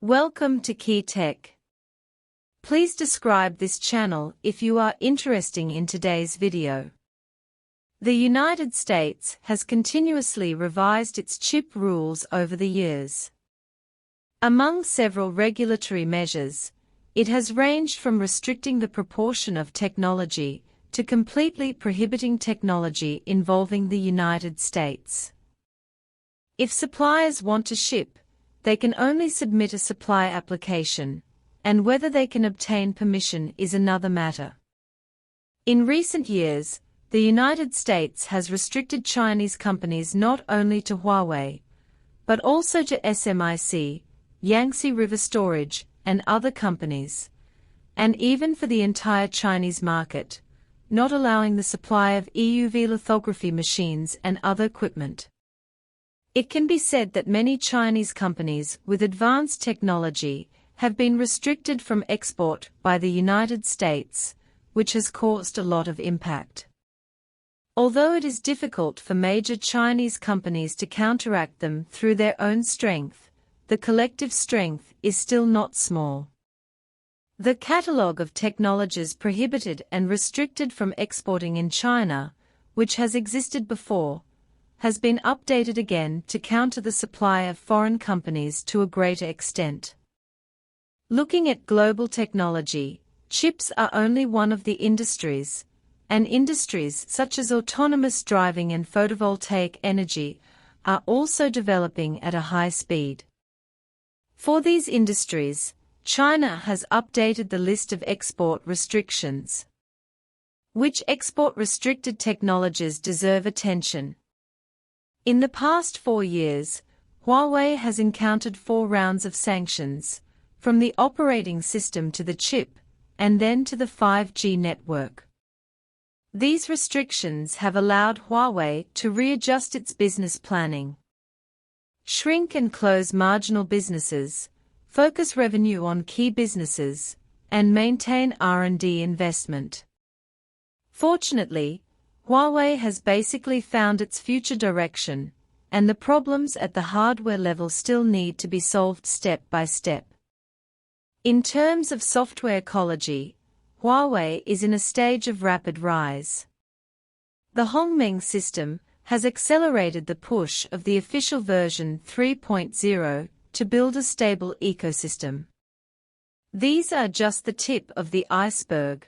Welcome to Key Tech. Please describe this channel if you are interested in today's video. The United States has continuously revised its chip rules over the years. Among several regulatory measures, it has ranged from restricting the proportion of technology to completely prohibiting technology involving the United States. If suppliers want to ship, they can only submit a supply application, and whether they can obtain permission is another matter. In recent years, the United States has restricted Chinese companies not only to Huawei, but also to SMIC, Yangtze River Storage, and other companies, and even for the entire Chinese market, not allowing the supply of EUV lithography machines and other equipment. It can be said that many Chinese companies with advanced technology have been restricted from export by the United States, which has caused a lot of impact. Although it is difficult for major Chinese companies to counteract them through their own strength, the collective strength is still not small. The catalogue of technologies prohibited and restricted from exporting in China, which has existed before, has been updated again to counter the supply of foreign companies to a greater extent. Looking at global technology, chips are only one of the industries, and industries such as autonomous driving and photovoltaic energy are also developing at a high speed. For these industries, China has updated the list of export restrictions. Which export restricted technologies deserve attention? In the past 4 years, Huawei has encountered 4 rounds of sanctions, from the operating system to the chip, and then to the 5G network. These restrictions have allowed Huawei to readjust its business planning, shrink and close marginal businesses, focus revenue on key businesses, and maintain R&D investment. Fortunately, Huawei has basically found its future direction, and the problems at the hardware level still need to be solved step by step. In terms of software ecology, Huawei is in a stage of rapid rise. The Hongmeng system has accelerated the push of the official version 3.0 to build a stable ecosystem. These are just the tip of the iceberg.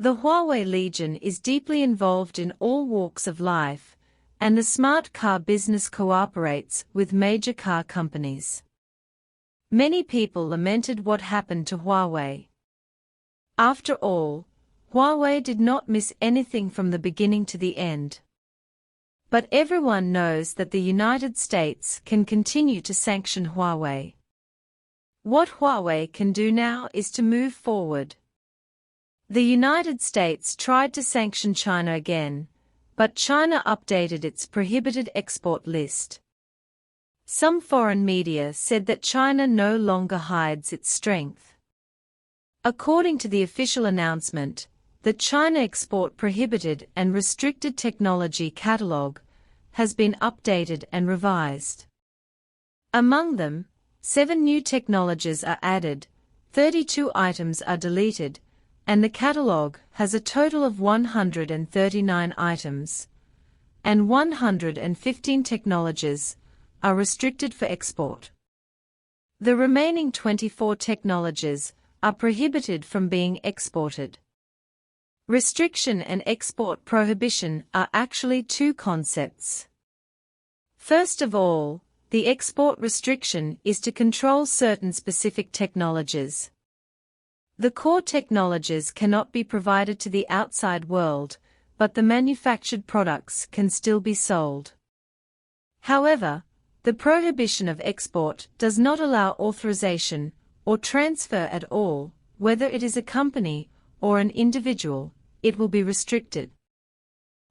The Huawei Legion is deeply involved in all walks of life, and the smart car business cooperates with major car companies. Many people lamented what happened to Huawei. After all, Huawei did not miss anything from the beginning to the end. But everyone knows that the United States can continue to sanction Huawei. What Huawei can do now is to move forward. The United States tried to sanction China again, but China updated its prohibited export list. Some foreign media said that China no longer hides its strength. According to the official announcement, the China Export Prohibited and Restricted Technology Catalogue has been updated and revised. Among them, 7 new technologies are added, 32 items are deleted, and the catalogue has a total of 139 items, and 115 technologies are restricted for export. The remaining 24 technologies are prohibited from being exported. Restriction and export prohibition are actually 2 concepts. First of all, the export restriction is to control certain specific technologies. The core technologies cannot be provided to the outside world, but the manufactured products can still be sold. However, the prohibition of export does not allow authorization or transfer at all, whether it is a company or an individual, it will be restricted.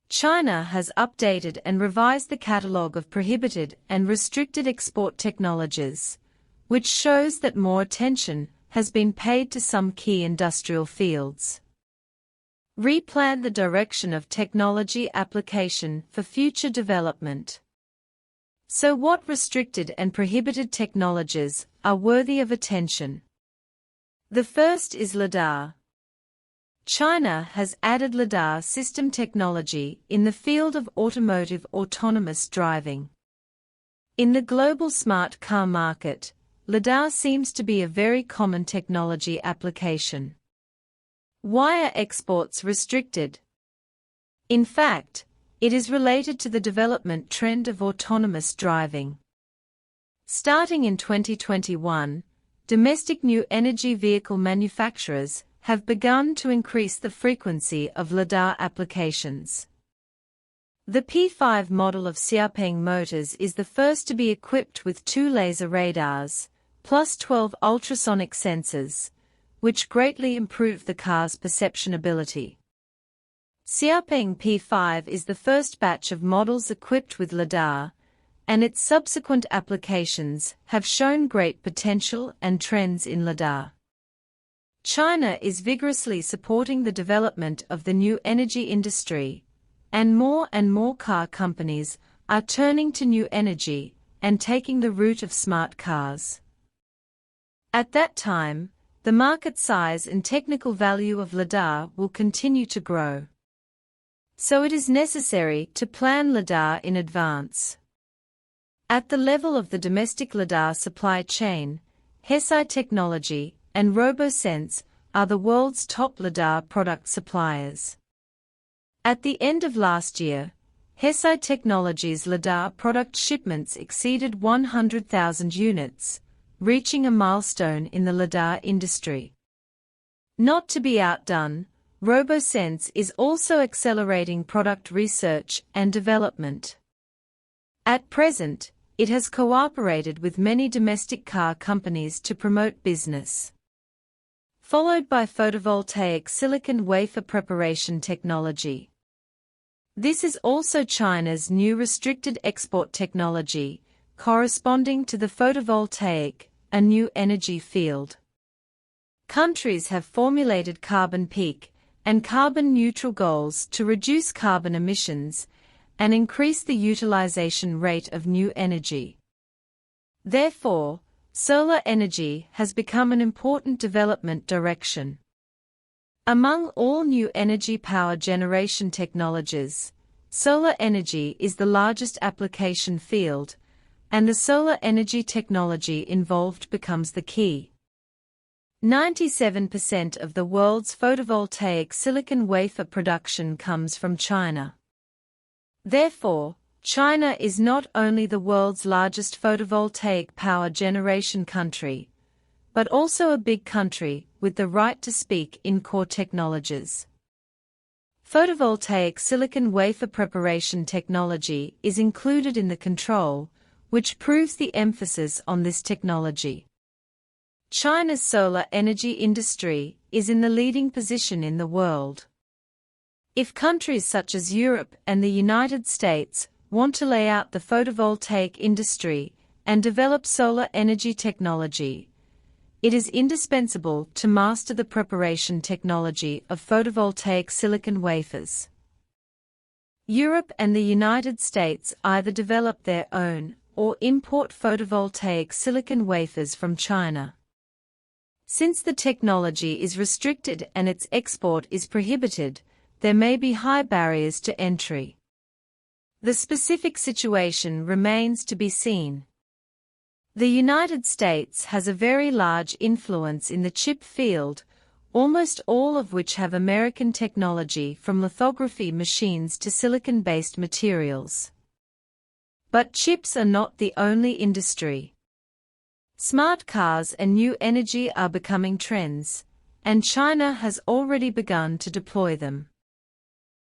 China has updated and revised the catalogue of prohibited and restricted export technologies, which shows that more attention has been paid to some key industrial fields. Replan the direction of technology application for future development. So what restricted and prohibited technologies are worthy of attention? The first is lidar. China has added lidar system technology in the field of automotive autonomous driving. In the global smart car market, lidar seems to be a very common technology application. Why are exports restricted? In fact, it is related to the development trend of autonomous driving. Starting in 2021, domestic new energy vehicle manufacturers have begun to increase the frequency of lidar applications. The P5 model of Xiaopeng Motors is the first to be equipped with 2 laser radars, plus 12 ultrasonic sensors, which greatly improve the car's perception ability. Xiaopeng P5 is the first batch of models equipped with lidar, and its subsequent applications have shown great potential and trends in lidar. China is vigorously supporting the development of the new energy industry, and more car companies are turning to new energy and taking the route of smart cars. At that time, the market size and technical value of lidar will continue to grow. So it is necessary to plan lidar in advance. At the level of the domestic lidar supply chain, Hesai Technology and RoboSense are the world's top lidar product suppliers. At the end of last year, Hesai Technology's lidar product shipments exceeded 100,000 units, reaching a milestone in the lidar industry. Not to be outdone, RoboSense is also accelerating product research and development. At present, it has cooperated with many domestic car companies to promote business. Followed by photovoltaic silicon wafer preparation technology. This is also China's new restricted export technology, corresponding to the photovoltaic, a new energy field. Countries have formulated carbon peak and carbon neutral goals to reduce carbon emissions and increase the utilization rate of new energy. Therefore, solar energy has become an important development direction. Among all new energy power generation technologies, solar energy is the largest application field, and the solar energy technology involved becomes the key. 97% of the world's photovoltaic silicon wafer production comes from China. Therefore, China is not only the world's largest photovoltaic power generation country, but also a big country with the right to speak in core technologies. Photovoltaic silicon wafer preparation technology is included in the control, which proves the emphasis on this technology. China's solar energy industry is in the leading position in the world. If countries such as Europe and the United States want to lay out the photovoltaic industry and develop solar energy technology, it is indispensable to master the preparation technology of photovoltaic silicon wafers. Europe and the United States either develop their own or import photovoltaic silicon wafers from China. Since the technology is restricted and its export is prohibited, there may be high barriers to entry. The specific situation remains to be seen. The United States has a very large influence in the chip field, almost all of which have American technology from lithography machines to silicon-based materials. But chips are not the only industry. Smart cars and new energy are becoming trends, and China has already begun to deploy them.